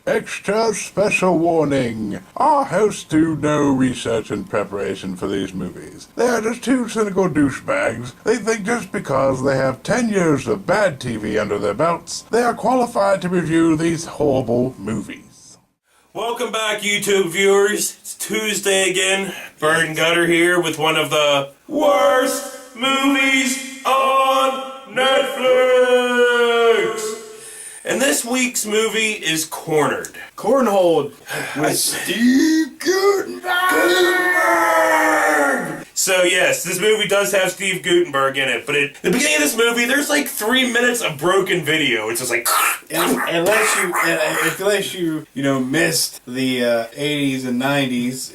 Extra special warning. Our hosts do no research and preparation for these movies. They are just two cynical douchebags. They think just because they have 10 years of bad TV under their belts, they are qualified to review these horrible movies. Welcome back, YouTube viewers. It's Tuesday again. Bird and Gutter here with one of the worst movies on Netflix. And this week's movie is Cornered. Cornhold with Steve Guttenburg. So yes, this movie does have Steve Guttenberg in it, but at the beginning of this movie, there's like 3 minutes of broken video. It's just like... Unless you missed the 80s and 90s,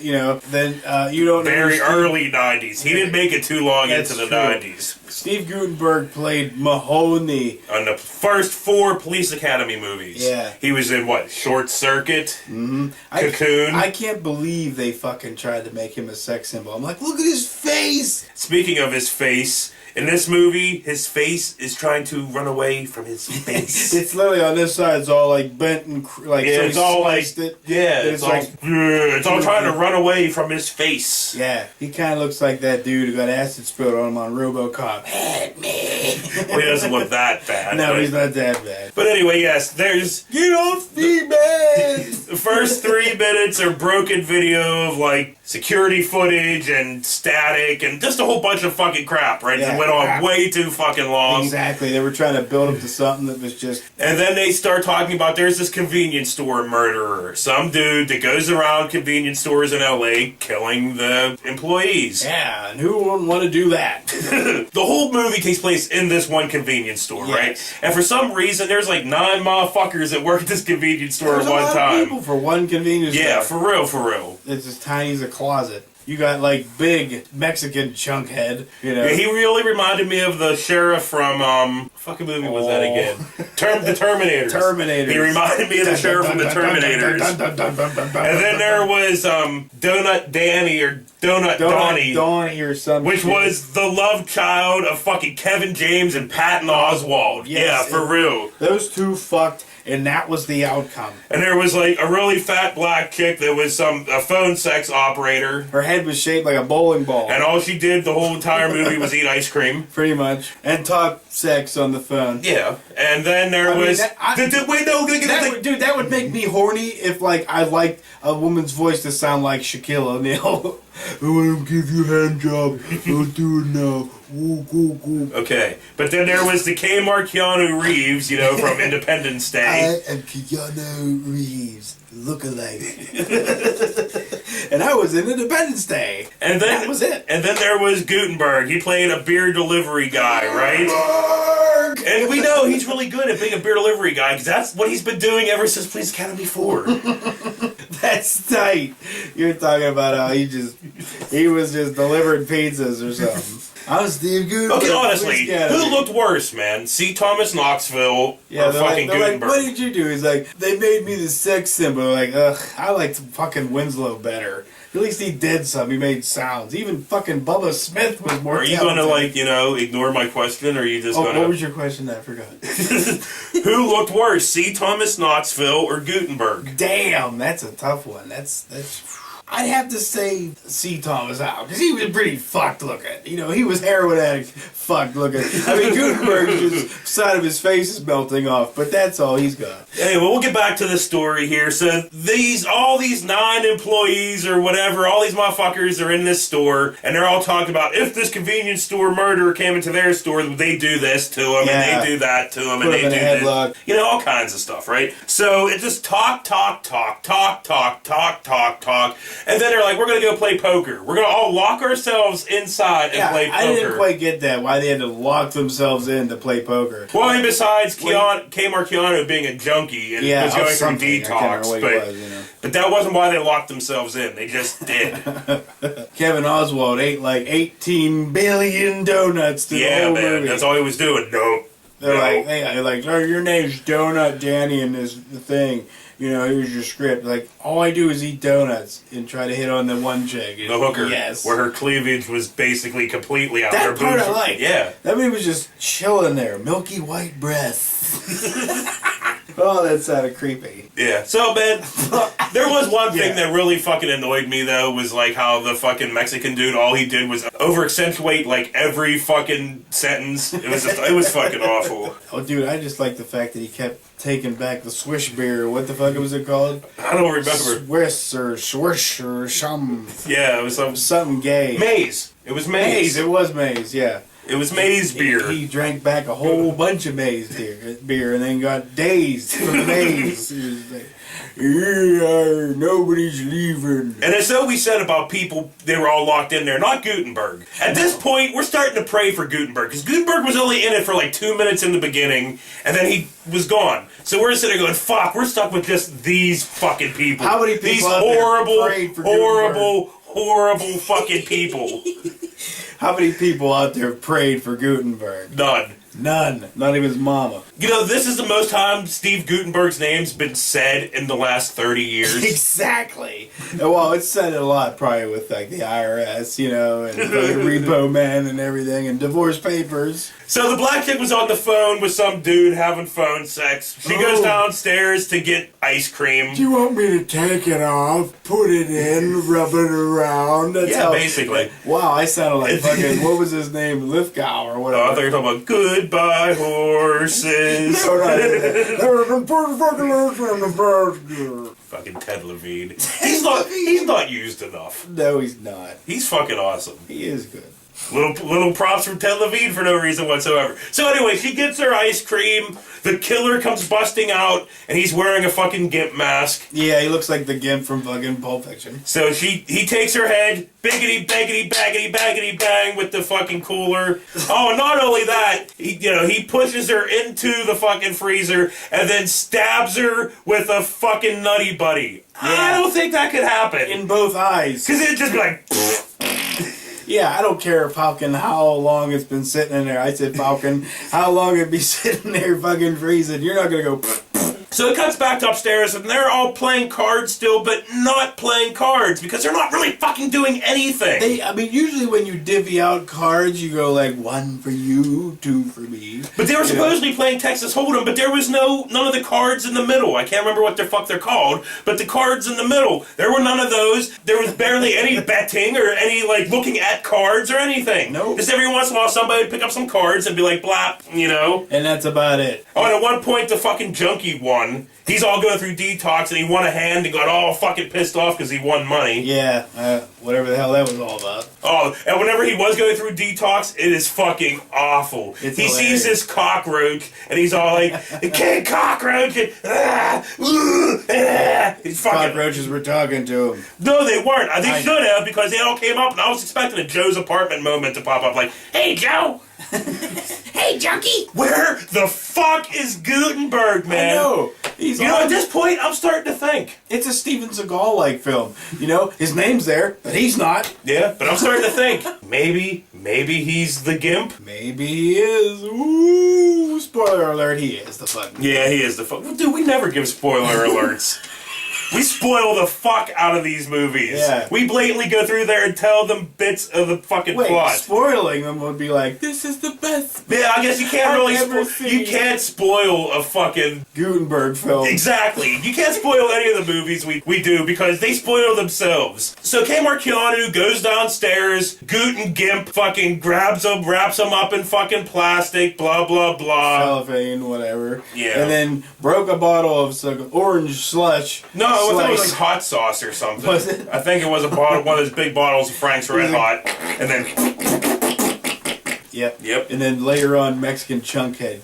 then you don't Very early 90s. He didn't make it too long into the 90s. Steve Guttenberg played Mahoney On the first 4 Police Academy movies. Yeah. He was in, what, Short Circuit? Mm-hmm. Cocoon? I can't believe they fucking tried to make him a sex symbol. I'm like, look at his face! Speaking of his face, in this movie, his face is trying to run away from his face. It's literally on this side, it's all like bent and like... Yeah, so it's all like... It's all trying to run away from his face. Yeah, he kind of looks like that dude who got acid spilled on him on RoboCop. Help me! Well, he doesn't look that bad. No, he's not that bad. But anyway, yes, there's... Get off me, man! The first 3 minutes are broken video of, like, security footage and static and just a whole bunch of fucking crap, right? Yeah, it went on way too fucking long. Exactly. They were trying to build up to something that was just... And then they start talking about there's this convenience store murderer. Some dude that goes around convenience stores in LA killing the employees. Yeah, and who wouldn't want to do that? The whole movie takes place in this one convenience store, Yes. right? And for some reason, there's like 9 motherfuckers that work at this convenience store There's at one a lot time. of people for one convenience Yeah, store. for real, for real. It's as tiny as a closet. You got like big Mexican chunkhead, Yeah, he really reminded me of the sheriff from, what fucking movie was that again? The Terminators. Terminators. He reminded me of the sheriff from the Terminators. And then there was, Donut Danny or Donut Donnie. Donnie or something. Which was the love child of fucking Kevin James and Patton Oswalt. Yes, Yeah, for real. Those two fucked, and that was the outcome. And there was like a really fat black chick that was a phone sex operator. Her head was shaped like a bowling ball. And all she did the whole entire movie was eat ice cream. Pretty much. And talk sex on the phone. Yeah. And then there was... Dude, that would make me horny if, like, I liked a woman's voice to sound like Shaquille O'Neal. I want to give you a hand job. Don't do it now. Okay. But then there was the Keanu Reeves, from Independence Day. I am Keanu Reeves. Look-alike. And I was in Independence Day. And then that was it. And then there was Guttenberg. He played a beer delivery guy, right? And we know he's really good at being a beer delivery guy because that's what he's been doing ever since Police Academy 4. That's tight. You're talking about how he was just delivering pizzas or something. I was Steve Guttenberg. Okay, honestly, who looked worse, man? C. Thomas Knoxville or fucking Guttenberg? Like, what did you do? He's like, they made me the sex symbol. Like, ugh, I liked fucking Winslow better. At least he did something. He made sounds. Even fucking Bubba Smith was more Are you going to, ignore my question, or are you just going to... What was your question? I forgot. Who looked worse, C. Thomas Knoxville or Guttenberg? Damn, that's a tough one. That's I'd have to say C. Thomas out, because he was pretty fucked looking. He was heroin addict, fucked looking. I mean, Guttenberg's just side of his face is melting off, but that's all he's got. Anyway, we'll get back to the story here. So all these 9 employees or whatever, all these motherfuckers are in this store, and they're all talking about if this convenience store murderer came into their store, they do this to him, and they do that to him, and they do this. All kinds of stuff, right? So it just talk. And then they're like, we're going to go play poker. We're going to all lock ourselves inside and play poker. I didn't quite get that, why they had to lock themselves in to play poker. Well, and besides Keanu being a junkie and was going through detox, but that wasn't why they locked themselves in. They just did. Kevin Oswalt ate like 18 billion donuts through the whole movie. That's all he was doing. Nope. They're like, oh, your name's Donut Danny in this thing. Here's your script. Like, all I do is eat donuts and try to hit on the one chick. The hooker. Yes. Where her cleavage was basically completely out. That part I like. Yeah. That movie was just chilling there. Milky white breath. Oh, that sounded creepy. Yeah. So, man, there was one thing that really fucking annoyed me, though, was like how the fucking Mexican dude, all he did was over-accentuate like every fucking sentence. It was fucking awful. Oh, dude, I just like the fact that he kept taking back the Swish beer. What the fuck was it called? I don't remember. Swiss or Swish or some. Yeah, it was something gay. Maize. It was maize. It was maize, yeah. It was maize beer. He drank back a whole bunch of maize beer and then got dazed from the maize. He was like, yeah, nobody's leaving. And as though we said about people, they were all locked in there, not Guttenberg. At this point, we're starting to pray for Guttenberg, because Guttenberg was only in it for like 2 minutes in the beginning, and then he was gone. So we're sitting there going, fuck, we're stuck with just these fucking people. How many people these out there prayed for horrible fucking people. How many people out there prayed for Guttenberg? None. Not even his mama. You know, this is the most time Steve Guttenberg's name's been said in the last 30 years. Exactly. Well, it's said a lot probably with like the IRS, you know, and the repo man and everything, and divorce papers. So the black chick was on the phone with some dude having phone sex. She goes downstairs to get ice cream. Do you want me to take it off, put it in, rub it around? That's basically. Wow, I sounded like fucking, what was his name? Lithgow or whatever. I thought you were talking about goodbye horses. Fucking Ted Levine. He's not used enough. No, he's not. He's fucking awesome. He is good. Little props from Ted Levine for no reason whatsoever. So anyway, she gets her ice cream. The killer comes busting out, and he's wearing a fucking gimp mask. Yeah, he looks like the gimp from fucking Pulp Fiction. So he takes her head, biggity, baggity, baggity, baggity, bang with the fucking cooler. Oh, and not only that, he pushes her into the fucking freezer and then stabs her with a fucking Nutty Buddy. Yeah. I don't think that could happen. In both eyes. Because it'd just be like... Yeah, I don't care, Falcon, how long it's been sitting in there. I said, Falcon, how long it'd be sitting there fucking freezing. You're not going to go... So it cuts back to upstairs, and they're all playing cards still, but not playing cards, because they're not really fucking doing anything. Usually when you divvy out cards, you go like, 1 for you, 2 for me. But they were supposedly playing Texas Hold'em, but there was none of the cards in the middle. I can't remember what the fuck they're called, but the cards in the middle, there were none of those. There was barely any betting or any, like, looking at cards or anything. No. Just every once in a while, somebody would pick up some cards and be like, blap, you know? And that's about it. Oh, and at one point, the fucking junkie won. He's all going through detox, and he won a hand and got all fucking pissed off because he won money. Yeah, whatever the hell that was all about. Oh, and whenever he was going through detox, it is fucking awful. It's he hilarious. sees this cockroach, and he's all like, "King cockroach!" He's fucking... Cockroaches were talking to him. No, they weren't. They should have, because they all came up, and I was expecting a Joe's Apartment moment to pop up, like, "Hey, Joe!" Hey, junkie! Where the fuck is Guttenberg, man? I know. At this point, I'm starting to think. It's a Steven Seagal-like film. His name's there, but he's not. Yeah, but I'm starting to think. Maybe he's the gimp? Maybe he is. Ooh, spoiler alert, he is the fucking... Yeah, he is the fuck. Dude, we never give spoiler alerts. We spoil the fuck out of these movies. Yeah. We blatantly go through there and tell them bits of the fucking plot. Spoiling them would be like, this is the best. Yeah, I guess you can't really seen. You can't spoil a fucking Gutenberg film. Exactly. You can't spoil any of the movies we do because they spoil themselves. So Kmart Keanu goes downstairs, Guten Gimp fucking grabs him, wraps him up in fucking plastic, blah blah blah. Cellophane, whatever. Yeah. And then broke a bottle of some orange slush. No, I thought it was like hot sauce or something. Was it? I think it was one of those big bottles of Frank's Red Hot, and then. Yep. And then later on, Mexican Chunkhead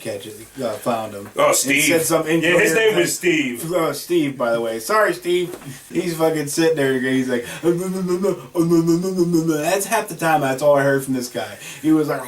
found him. Oh, Steve. And said some his name was Steve. Steve, by the way. Sorry, Steve. He's fucking sitting there. He's like, that's half the time. That's all I heard from this guy. He was like,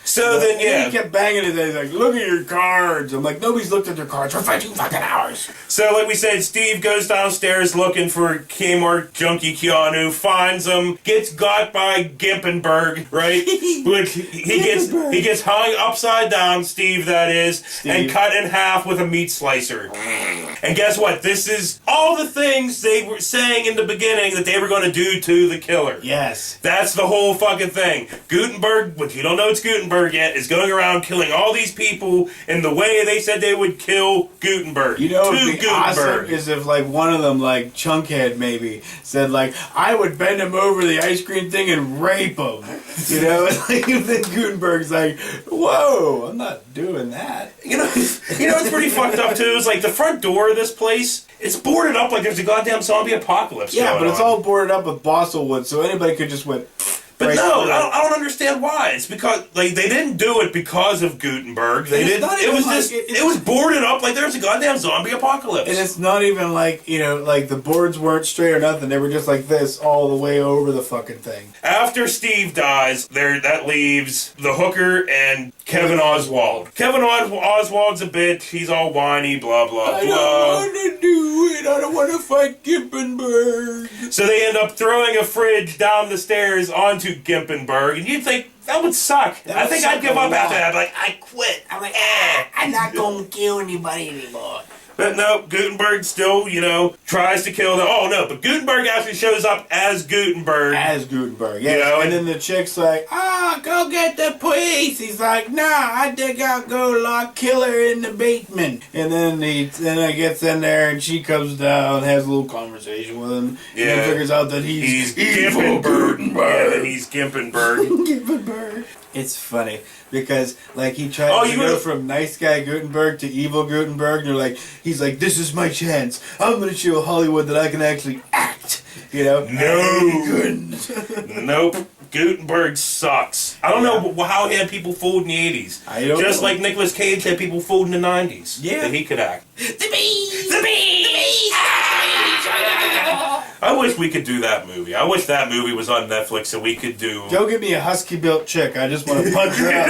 so then, yeah. He kept banging his head. He's like, look at your cards. I'm like, nobody's looked at their cards for 2 fucking hours. So, like we said, Steve goes downstairs looking for Kmart junkie Keanu, finds him, gets got by Gimpenberg, right? Which he gets hung upside down, Steve that is, and cut in half with a meat slicer. And guess what? This is all the things they were saying in the beginning that they were going to do to the killer. Yes. That's the whole fucking thing. Guttenberg but you don't know it's Guttenberg yet, is going around killing all these people in the way they said they would kill Guttenberg. You know what would be awesome is if, like, one of them, like, Chunkhead maybe, said, like, I would bend him over the ice cream thing and rape him. You know? Like, then Guttenberg's like, whoa, I'm not doing that. You know what's pretty fucked up, too? Is, like, the front door of this place, it's boarded up like there's a goddamn zombie apocalypse Yeah, going but it's on. all boarded up with balsa wood, so anybody could just went... But right no, through I don't understand why. It's because, like, they didn't do it because of Gutenberg. They didn't. It was just, it was boarded up like there was a goddamn zombie apocalypse. And it's not even like, you know, like the boards weren't straight or nothing. They were just like this all the way over the fucking thing. After Steve dies, that leaves the hooker and Kevin Oswald. Kevin Oswald's a bitch. He's all whiny, blah, blah, blah. I don't want to do it. I don't want to fight Guttenberg. So they end up throwing a fridge down the stairs onto Guttenberg, and you'd think that would suck. I think I'd give up after that. I'd be like, I quit. I'm like, I'm not going to kill anybody anymore. But no, Guttenberg still, tries to kill them. Oh, no, but Guttenberg actually shows up as Guttenberg. As Guttenberg, yeah. And then the chick's like, go get the police. He's like, nah, I think I'll go kill her in the basement. And then he gets in there and she comes down and has a little conversation with him. Yeah. And he figures out that he's Guttenberg. Yeah, he's Guttenberg. Guttenberg. It's funny because, like, he tries to go from nice guy Guttenberg to evil Guttenberg, and he's like, this is my chance. I'm going to show Hollywood that I can actually act. You know? No. Nope. Guttenberg sucks. I don't know how he had people fooled in the 80s. I don't Just know. like Nicolas Cage had people fooled in the 90s. Yeah. That he could act. The bees! The bees! I wish we could do that movie. I wish that movie was on Netflix so we could do... Go get me a husky-built chick. I just want to punch her out.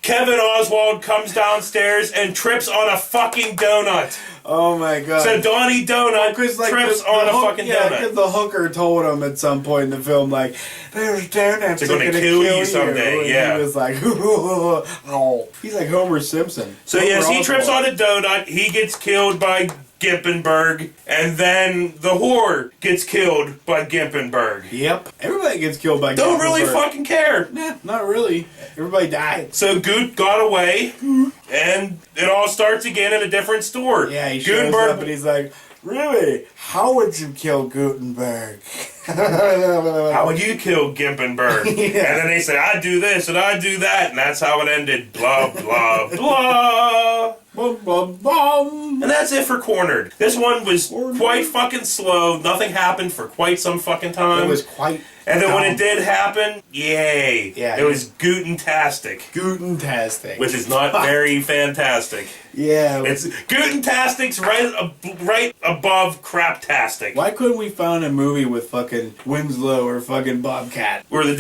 Kevin Oswald comes downstairs and trips on a fucking donut. Oh my god. So Donnie Donut trips on a fucking donut. Yeah, because the hooker told him at some point in the film, like, there's donuts They're going to kill you someday, and yeah. he was like, oh. He's like Homer Simpson. So yes, he trips on a donut, he gets killed by Guttenberg, and then the whore gets killed by Guttenberg. Yep. Everybody gets killed by Don't Guttenberg. really fucking care. Nah, not really. Everybody died. So Gut got away, and it all starts again in a different store. Yeah, he shows up and he's like, really? How would you kill Guttenberg? How would you kill Guttenberg? Yeah. And then they say, I do this and I do that, and that's how it ended. Blah, blah, blah. Bum, bum, bum. And that's it for Cornered. This one was quite fucking slow. Nothing happened for quite some fucking time. It was quite... And then when it did happen, yay. Yeah. It was Gutentastic. Gutentastic. Which is not very fantastic. Yeah. It's Gutentastic's right above Craptastic. Why couldn't we find a movie with fucking Winslow or fucking Bobcat? Dude,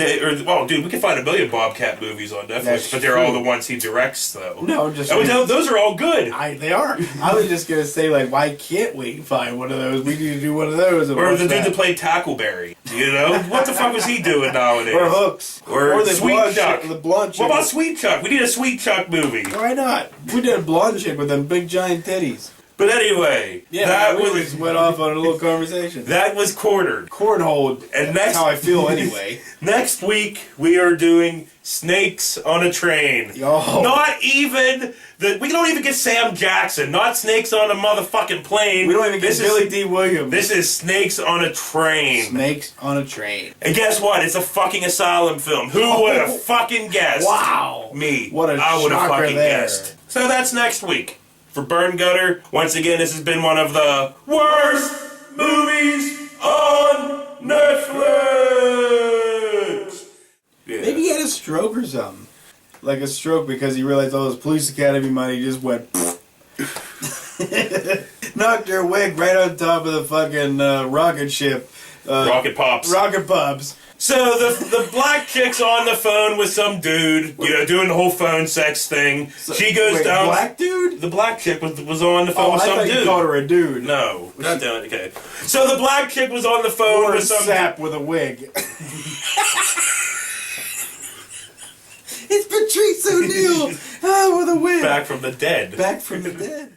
we can find a million Bobcat movies on Netflix, That's but they're true. all the ones he directs, though. No, I'm just those are all good. they are. I was just gonna say, like, why can't we find one of those? We need to do one of those. Or the dude that played Tackleberry. You know? What the fuck was he doing nowadays? Or Hooks. Or the Sweet blonde Chuck. chick, the blonde chick. What about Sweet Chuck? We need a Sweet Chuck movie. Why not? We did a blonde chick with them big giant titties. But anyway, Yeah, we just went off on a little conversation. That was Cornered. Cornhole. And That's how I feel anyway. Next week, we are doing Snakes on a Train. Yo. Not even... We don't even get Sam Jackson. Not Snakes on a motherfucking plane. We don't even get Billy D. Williams. This is Snakes on a Train. Snakes on a Train. And guess what? It's a fucking asylum film. Who would have fucking guessed? Wow. Me. What a I would have shocker fucking there. guessed. So that's next week. For Burn Gutter, once again, this has been one of the worst movies on Netflix. Yeah. Maybe he had a stroke or something. Like a stroke because he realized all his police academy money just went... Knocked their wig right on top of the fucking rocket ship. Rocket Pops. Rocket Pops. So the black chick's on the phone with some dude, doing the whole phone sex thing. She goes down. Black dude? The black chick was on the phone with I some thought dude. you called her a dude. No, not doing it. Okay. So the black chick was on the phone Or a with some sap with a wig. It's Patrice O'Neill with a wig. back from the dead. Back from the dead.